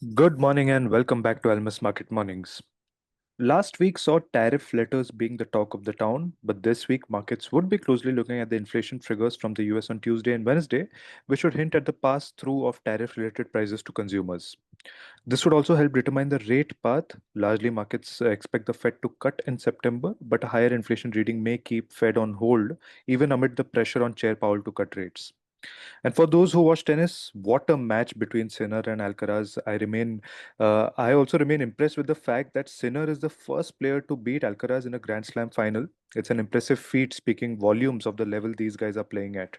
Good morning and welcome back to Almus Market Mornings. Last week saw tariff letters being the talk of the town, but this week markets would be closely looking at the inflation figures from the US on Tuesday and Wednesday, which would hint at the pass through of tariff related prices to consumers. This would also help determine the rate path. Largely, markets expect the Fed to cut in September, but a higher inflation reading may keep Fed on hold even amid the pressure on Chair Powell to cut rates. And for those who watch tennis, what a match between Sinner and Alcaraz. I also remain impressed with the fact that Sinner is the first player to beat Alcaraz in a Grand Slam final. It's an impressive feat, speaking volumes of the level these guys are playing at.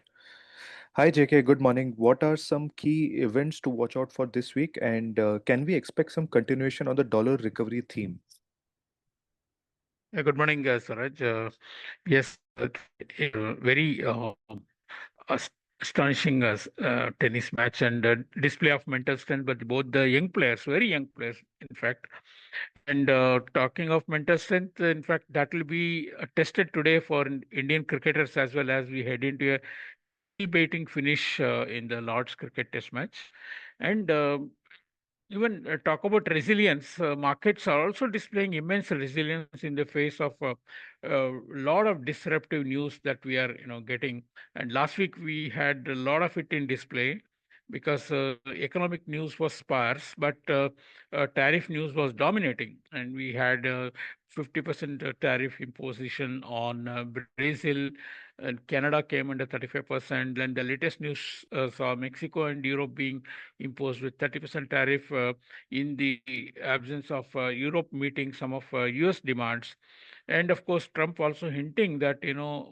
Hi, JK. Good morning. What are some key events to watch out for this week? And can we expect some continuation on the dollar recovery theme? Good morning, Swaraj. Yes, very astonishing tennis match and display of mental strength, but both the young players, very young players, in fact. And talking of mental strength, in fact, that will be tested today for Indian cricketers as well as we head into a nail-biting finish in the Lord's cricket test match. And even talk about resilience, markets are also displaying immense resilience in the face of a lot of disruptive news that we are, getting. And last week we had a lot of it in display because economic news was sparse, but tariff news was dominating, and we had 50% tariff imposition on Brazil, and Canada came under 35%. Then the latest news saw Mexico and Europe being imposed with 30% tariff in the absence of Europe meeting some of US demands. And of course, Trump also hinting that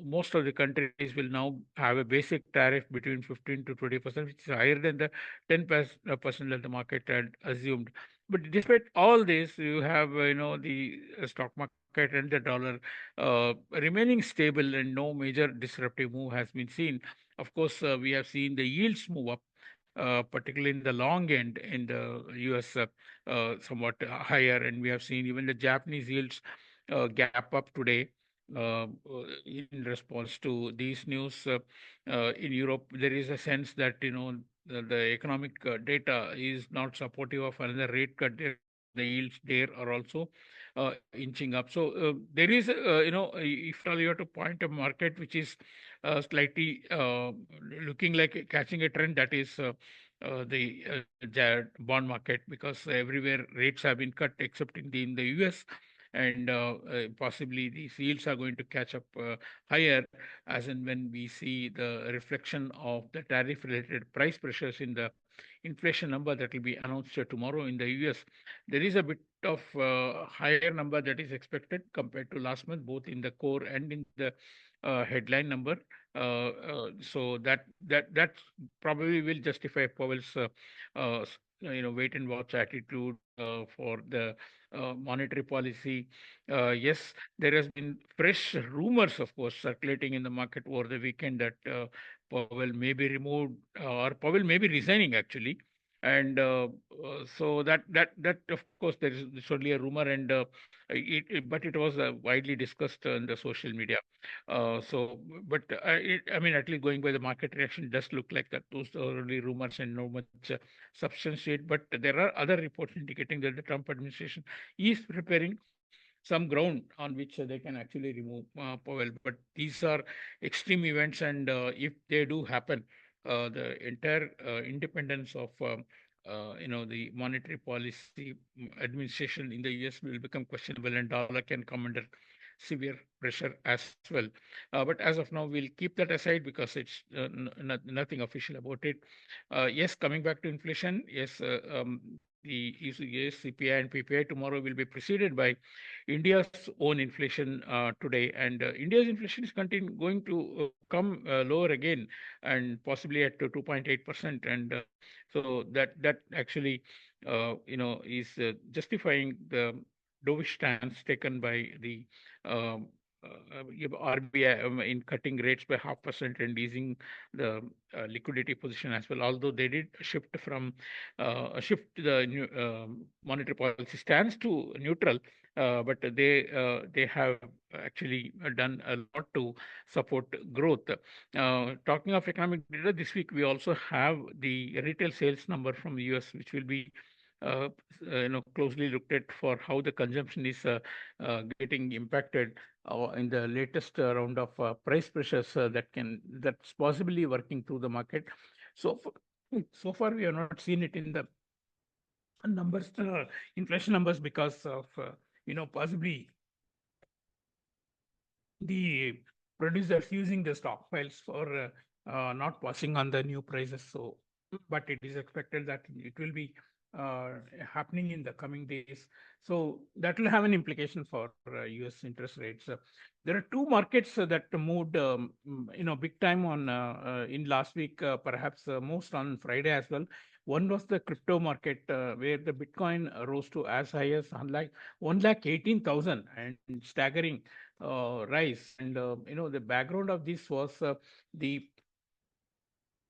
most of the countries will now have a basic tariff between 15 to 20%, which is higher than the 10% that the market had assumed. But despite all this, you have the stock market and the dollar remaining stable, and no major disruptive move has been seen. Of course, we have seen the yields move up, particularly in the long end in the US, somewhat higher. And we have seen even the Japanese yields gap up today in response to these news. In Europe, there is a sense that, the economic data is not supportive of another rate cut there. The yields there are also inching up. So there is, if at all you have to point a market which is slightly looking like catching a trend, that is the bond market, because everywhere rates have been cut except in the US, and possibly these yields are going to catch up higher as and when we see the reflection of the tariff related price pressures in the inflation number that will be announced tomorrow in the US. There is a bit of higher number that is expected compared to last month, both in the core and in the headline number. So that probably will justify Powell's wait and watch attitude for the monetary policy. Yes, there has been fresh rumors, of course, circulating in the market over the weekend that Powell may be removed, or Powell may be resigning actually. And so that of course there is it's only a rumor, and but it was widely discussed in the social media. But I mean, at least going by the market reaction, it does look like that those are only rumors and no much substance to it. But there are other reports indicating that the Trump administration is preparing some ground on which they can actually remove Powell. But these are extreme events, and if they do happen, the entire independence of the monetary policy administration in the US will become questionable, and dollar can come under severe pressure as well. But as of now, we'll keep that aside because it's nothing official about it. Yes, coming back to inflation, yes, the yes, CPI and PPI tomorrow will be preceded by India's own inflation today, and India's inflation is going to come lower again, and possibly at 2.8%, and so that actually is justifying the dovish stance taken by the RBI in cutting rates by 0.5% and easing the liquidity position as well. Although they did shift the monetary policy stance to neutral, but they have actually done a lot to support growth. Talking of economic data, this week we also have the retail sales number from the US, which will be uh, closely looked at for how the consumption is getting impacted in the latest round of price pressures that's possibly working through the market. So so far we have not seen it in the numbers, inflation numbers, because of possibly the producers using the stockpiles for not passing on the new prices. So, but it is expected that it will be uh, happening in the coming days. So that will have an implication for U.S. interest rates. There are two markets that moved, big time on in last week, perhaps most on Friday as well. One was the crypto market, where the Bitcoin rose to as high as 1,18,000 and staggering rise. And the background of this was the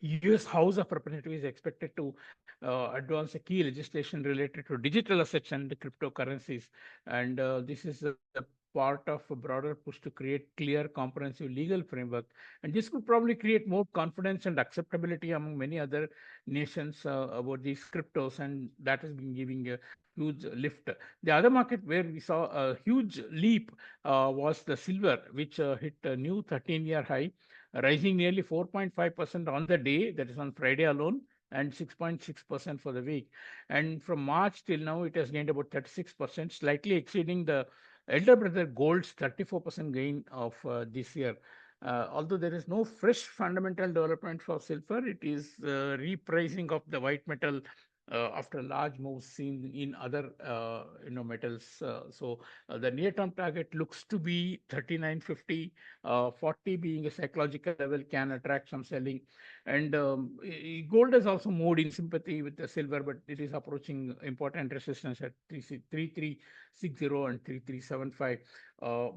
U.S. House of Representatives is expected to advance a key legislation related to digital assets and cryptocurrencies, and this is a part of a broader push to create clear, comprehensive legal framework. And this could probably create more confidence and acceptability among many other nations about these cryptos, and that has been giving a huge lift. The other market where we saw a huge leap was the silver, which hit a new 13-year high, rising nearly 4.5% on the day, that is on Friday alone, and 6.6% for the week. And from March till now, it has gained about 36%, slightly exceeding the elder brother gold's 34% gain of this year. Although there is no fresh fundamental development for silver, it is repricing of the white metal after large moves seen in other metals. So the near-term target looks to be 39.50, 40 being a psychological level can attract some selling. And gold has also moved in sympathy with the silver, but it is approaching important resistance at 3360 and 3375.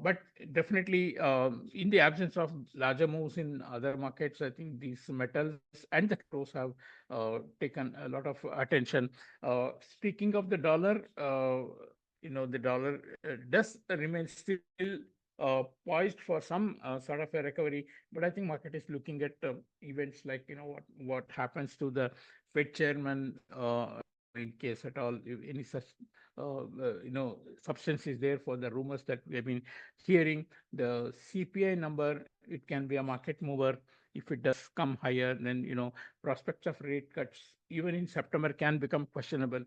But definitely, in the absence of larger moves in other markets, I think these metals and the cryptos have taken a lot of attention. Speaking of the dollar, the dollar does remain still poised for some sort of a recovery, but I think market is looking at events like what happens to the Fed chairman in case at all, if any such substance is there for the rumors that we have been hearing. The CPI number, it can be a market mover. If it does come higher, then prospects of rate cuts even in September can become questionable.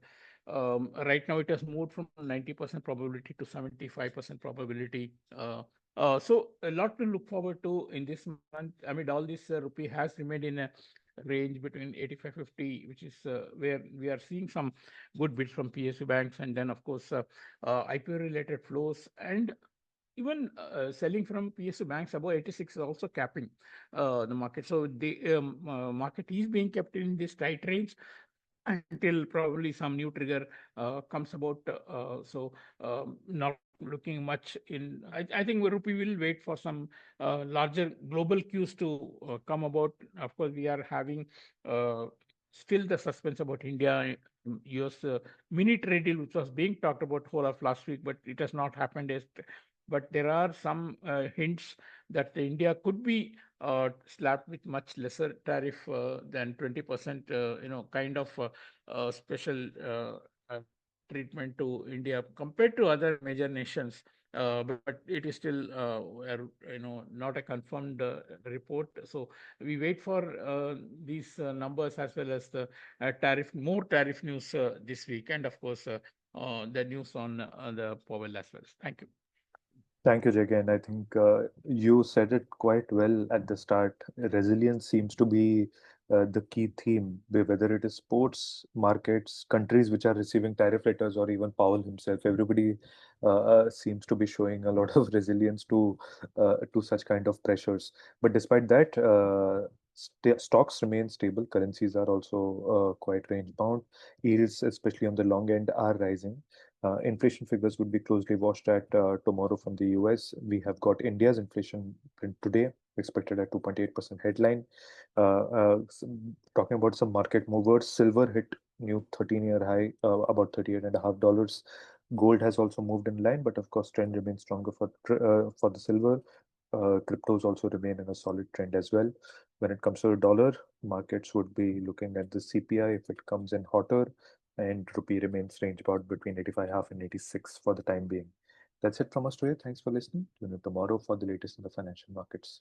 Right now, it has moved from 90% probability to 75% probability. So a lot to look forward to in this month. Amid all this, rupee has remained in a range between 85-50, which is where we are seeing some good bids from PSU banks, and then of course IPO related flows, and even selling from PSU banks above 86 is also capping the market. So the market is being kept in this tight range until probably some new trigger comes about. Not looking much in. I think rupee will wait for some larger global cues to come about. Of course, we are having uh, still the suspense about India. US mini trade deal, which was being talked about whole of last week, but it has not happened yet. But there are some hints that India could be slapped with much lesser tariff than 20%, kind of special treatment to India compared to other major nations. But it is still not a confirmed report. So we wait for these numbers as well as the more tariff news this week, and of course the news on the Powell as well. Thank you. Thank you, Jagan. I think you said it quite well at the start. Resilience seems to be the key theme, whether it is sports, markets, countries which are receiving tariff letters, or even Powell himself. Everybody seems to be showing a lot of resilience to such kind of pressures. But despite that, stocks remain stable. Currencies are also quite range bound. Yields, especially on the long end, are rising. Inflation figures would be closely watched at tomorrow from the US. We have got India's inflation print today, expected at 2.8% headline. Talking about some market movers, silver hit new 13-year high, about $38.50. Gold has also moved in line, but of course, trend remains stronger for the silver. Cryptos also remain in a solid trend as well. When it comes to the dollar, markets would be looking at the CPI if it comes in hotter. and rupee remains range bound between 85 half and 86 for the time being. That's it from us today. Thanks for listening. Tune in tomorrow for the latest in the financial markets.